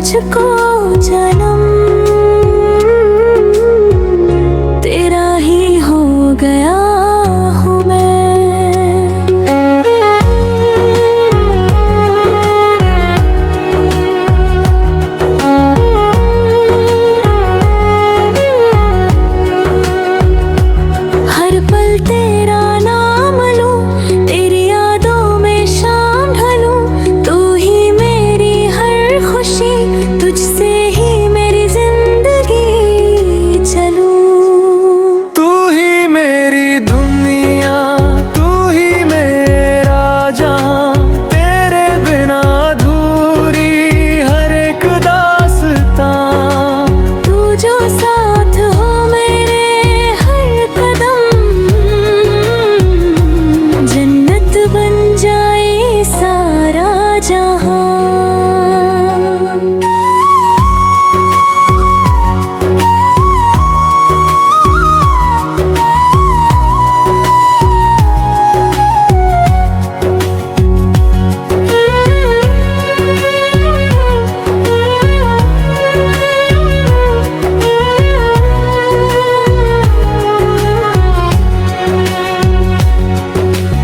तुझको जन्म तेरा ही हो गया हूँ हर पल तेरा नाम लूं, तेरी यादों में शाम ढलूं। तू ही मेरी हर खुशी, तुझसे ही मेरी जिंदगी चलूं। तू ही मेरी दुनिया, तू ही मेरा जहां, तेरे बिना अधूरी हर एक दास्तां। तू जो साथ हो मेरे हर कदम, जन्नत बन जाए सारा जहां।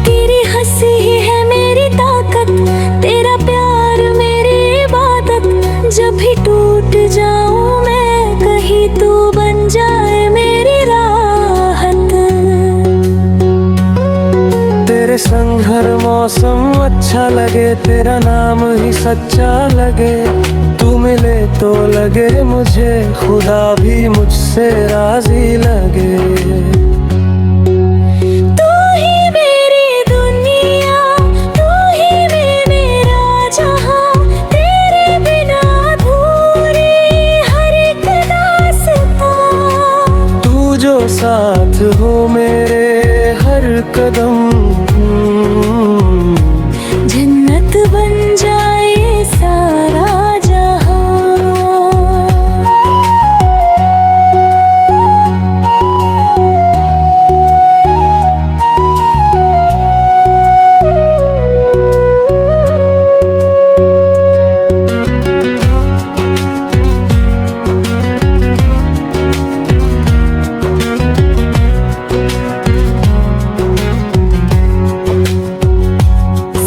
तेरी हंसी है मेरी ताकत, तेरा प्यार मेरी इबादत। जब भी टूट जाऊं मैं कहीं, तू बन जाए मेरी राहत। तेरे संग हर मौसम अच्छा लगे, तेरा नाम ही सच्चा लगे। तू मिले तो लगे मुझे, खुदा भी मुझसे राजी लगे। तू ही मेरी दुनिया, तू ही मेरा जहां, तेरे बिना अधूरी हर एक दास्तां। तू जो साथ हो मेरे हर कदम, जन्नत बन जाए सारा जहां।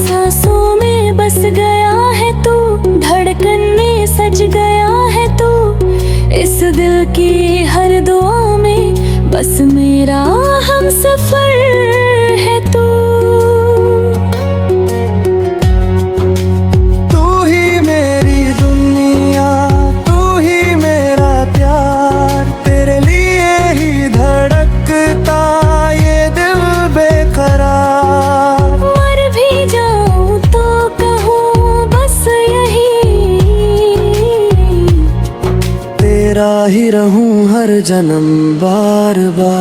सांसों में बस गया है तू, धड़कन में सज गया है तू। इस दिल की हर दुआ में बस मेरा हम सफर है तू। तू ही मेरी दुनिया, तू ही मेरा प्यार। तेरे लिए ही धड़कता ये दिल बेकरार। मर भी जाऊं तो कहूँ बस यही, तेरा ही रहूं हर जन्म बार बार।